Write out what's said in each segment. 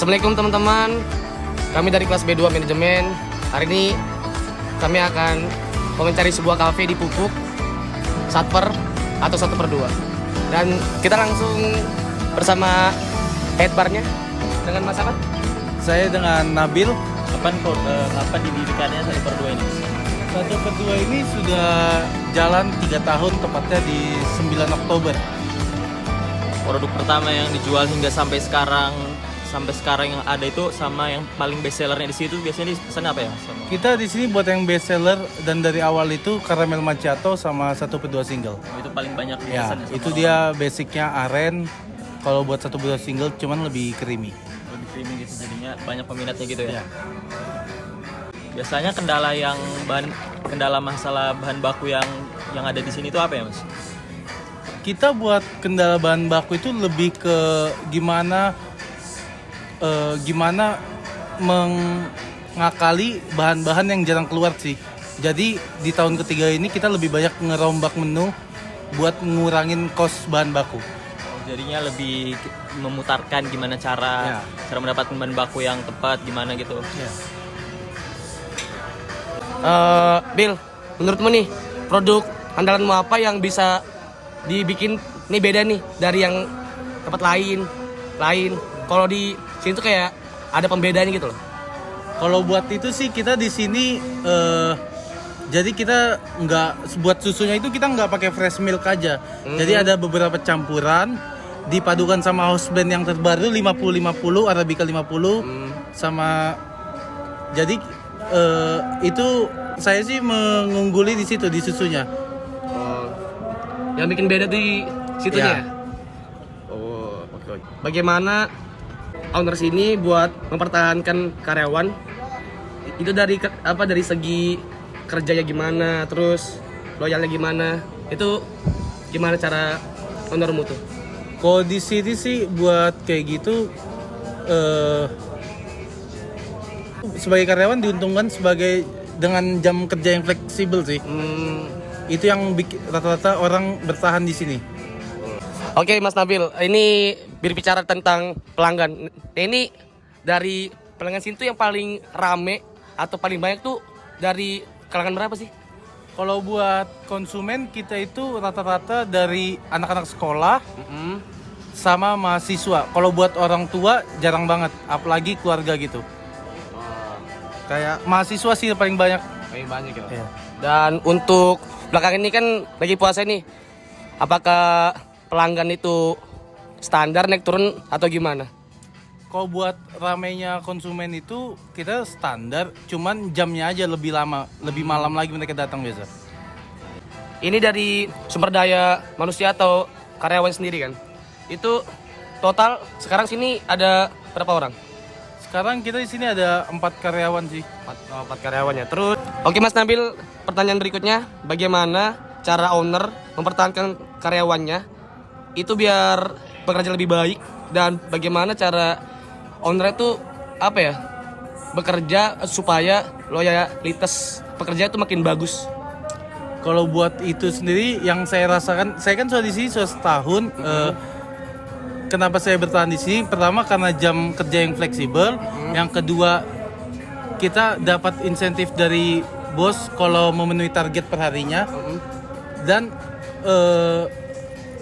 Assalamualaikum teman-teman. Kami dari kelas B2 Manajemen. Hari ini kami akan mencari sebuah kafe di Pupuk Satper atau 1/2. Dan kita langsung bersama head barnya dengan Mas apa? Saya dengan Nabil. Kapan didirikannya 1/2 ini? 1/2 ini sudah jalan 3 tahun, tepatnya di 9 Oktober. Produk pertama yang dijual hingga sampai sekarang yang ada itu sama yang paling best sellernya di situ biasanya pesan apa ya? Kita di sini buat yang best seller dan dari awal itu caramel macchiato sama 1/2 single. Itu paling banyak Ya, dipesan itu dia basicnya aren. Kalau buat 1/2 single cuman lebih creamy. lebih creamy gitu, jadinya banyak peminatnya gitu ya. Ya. Biasanya kendala masalah bahan baku yang ada di sini itu apa ya, Mas? Kita buat kendala bahan baku itu lebih ke gimana mengakali bahan-bahan yang jarang keluar sih. Jadi di tahun ketiga ini kita lebih banyak ngerombak menu buat ngurangin cost bahan baku. Jadinya lebih memutarkan gimana cara mendapatkan bahan baku yang tepat gimana gitu. Bill, menurutmu nih produk andalanmu apa yang bisa dibikin nih beda nih dari yang tempat lain? Kalau di sini tuh kayak ada pembedanya gitu loh. Kalau buat itu sih kita di sini jadi kita nggak buat susunya itu kita nggak pakai fresh milk aja. Jadi ada beberapa campuran dipadukan sama house blend yang terbaru 50-50 Arabica 50 sama jadi itu saya sih mengungguli di situ di susunya. Yang bikin beda di situnya. Ya. Oh, oke. Bagaimana owner sini buat mempertahankan karyawan? Itu dari segi kerjanya gimana, terus loyalnya gimana? Itu gimana cara ownermu tuh? Kalau di sini sih buat kayak gitu sebagai karyawan diuntungkan dengan jam kerja yang fleksibel sih. Itu yang rata-rata orang bertahan di sini. Oke, Mas Nabil, ini berbicara tentang pelanggan. Ini dari pelanggan sini tuh yang paling rame atau paling banyak tuh dari kalangan berapa sih? Kalau buat konsumen kita itu rata-rata dari anak-anak sekolah sama mahasiswa. Kalau buat orang tua jarang banget, apalagi keluarga gitu. Kayak mahasiswa sih paling banyak. Paling banyak ya. Iya. Dan untuk belakangan ini kan lagi puasa nih. Apakah pelanggan itu standar naik turun atau gimana? Kalau buat ramainya konsumen itu kita standar, cuman jamnya aja lebih lama, lebih malam lagi mereka datang biasa. Ini dari sumber daya manusia atau karyawan sendiri kan? Itu total sekarang sini ada berapa orang? Sekarang kita di sini ada 4 karyawan sih. 4 karyawannya. Terus, oke Mas Nabil, pertanyaan berikutnya, bagaimana cara owner mempertahankan karyawannya itu biar bekerja lebih baik, dan bagaimana cara owner itu bekerja supaya loyalitas pekerja itu makin bagus? Kalau buat itu sendiri yang saya rasakan, saya kan sudah di sini sudah setahun. Kenapa saya bertahan di sini? Pertama karena jam kerja yang fleksibel. Yang kedua kita dapat insentif dari bos kalau memenuhi target perharinya. Dan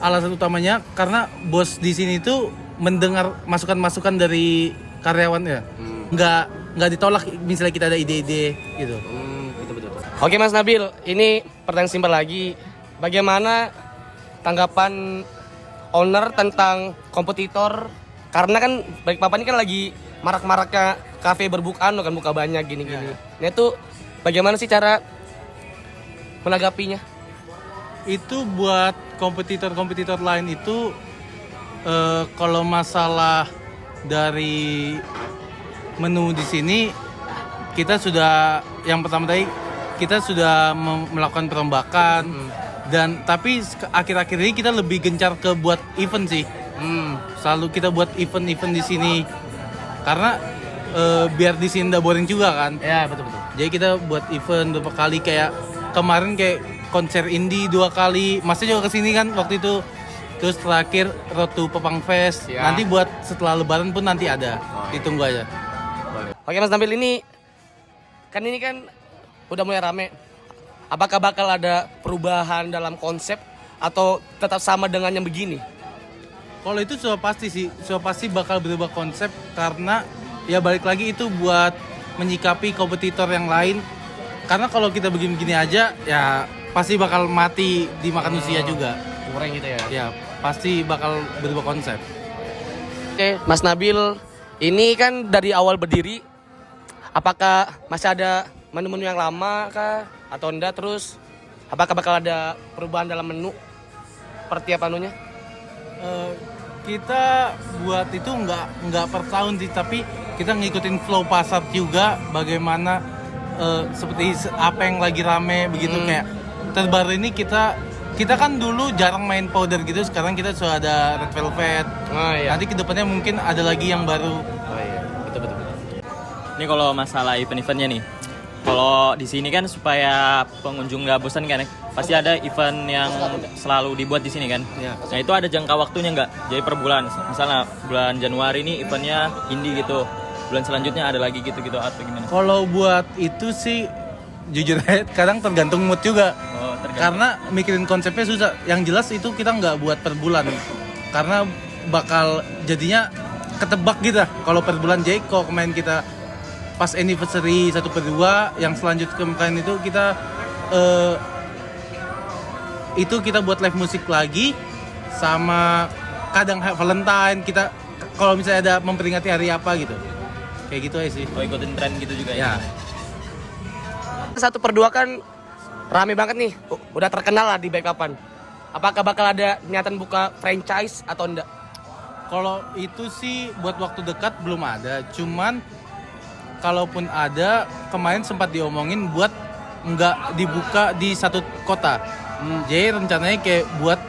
alasan utamanya karena bos di sini tuh mendengar masukan-masukan dari karyawan ya. Nggak ditolak misalnya kita ada ide-ide gitu. Betul. Oke Mas Nabil, ini pertanyaan simpel lagi. Bagaimana tanggapan owner tentang kompetitor? Karena kan Balikpapan ini kan lagi marak-maraknya kafe buka banyak gini-gini. Nah itu bagaimana sih cara menanggapinya? Itu buat kompetitor-kompetitor lain itu kalau masalah dari menu di sini kita sudah yang pertama tadi kita sudah melakukan perombakan dan tapi akhir-akhir ini kita lebih gencar ke buat event sih. Selalu kita buat event-event di sini karena biar di sini nggak boring juga kan. Ya betul. Jadi kita buat event beberapa kali, kayak kemarin kayak konser indie 2 kali. Masnya juga kesini kan waktu itu Terus terakhir Road to Pepang Fest. Ya. Nanti buat setelah Lebaran pun nanti ada. Ditunggu aja. Oke Mas Nabil, ini kan udah mulai rame. Apakah bakal ada perubahan dalam konsep atau tetap sama dengan yang begini? Kalau itu sudah pasti sih, sudah pasti bakal berubah konsep karena ya balik lagi itu buat menyikapi kompetitor yang lain. Karena kalau kita begini-begini aja ya pasti bakal mati dimakan usia juga. Kurang gitu ya. Ya pasti bakal berubah konsep. Oke, Mas Nabil, ini kan dari awal berdiri, apakah masih ada menu-menu yang lama kah atau enggak? Terus apakah bakal ada perubahan dalam menu per tiap anunya? Kita buat itu nggak per tahun sih, tapi kita ngikutin flow pasar juga, bagaimana seperti apa yang lagi rame begitu. Kayak terbaru ini kita kan dulu jarang main powder gitu, sekarang kita sudah ada red velvet. Oh iya. Nanti kedepannya mungkin ada lagi yang baru. Oh iya, betul. Ini kalau masalah event-eventnya nih, kalau di sini kan supaya pengunjung nggak bosan kan, pasti ada event yang selalu dibuat di sini kan. Ya. Nah itu ada jangka waktunya nggak? Jadi per bulan, misalnya bulan Januari ini eventnya indie gitu, bulan selanjutnya ada lagi gitu-gitu atau gimana? Kalau buat itu sih jujur aja kadang tergantung mood juga. Oh, tergantung. Karena mikirin konsepnya susah. Yang jelas itu kita nggak buat per bulan, karena bakal jadinya ketebak gitu. Kalau per bulan, jadi kalau kemarin kita pas anniversary 1/2, yang selanjutnya kemarin itu kita kita buat live musik lagi, sama kadang Valentine kita kalau misalnya ada memperingati hari apa gitu, kayak gitu aja sih. Oh, ikutin tren gitu juga Ya. ya? 1/2 kan rame banget nih, udah terkenal lah di Balikpapan. Apakah bakal ada niatan buka franchise atau enggak? Kalau itu sih buat waktu dekat belum ada, cuman kalaupun ada, kemarin sempat diomongin buat nggak dibuka di satu kota. Jadi rencananya buat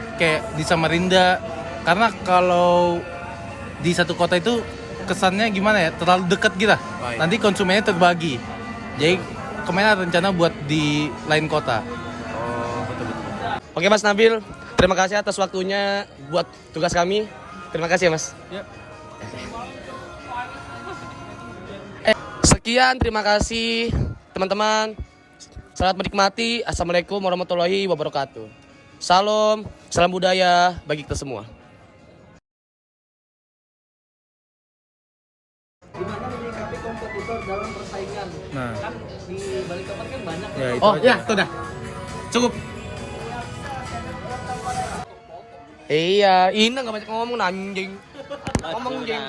di Samarinda, karena kalau di satu kota itu kesannya gimana ya, terlalu dekat gitu. Baik. Nanti konsumennya terbagi. Jadi kemarin ada rencana buat di lain kota. Oh, betul. Oke Mas Nabil, terima kasih atas waktunya buat tugas kami. Terima kasih ya Mas. Ya. Sekian, terima kasih teman-teman. Selamat menikmati. Assalamualaikum warahmatullahi wabarakatuh. Salam budaya bagi kita semua. Gimana menyikapi kompetitor dalam persaingan? Nah. Kan di Balikpapan kan banyak. Ya, itu Oh aja. ya, itu dah. Cukup. Iya, ini nggak banyak ngomong anjing. Ngomong anjing.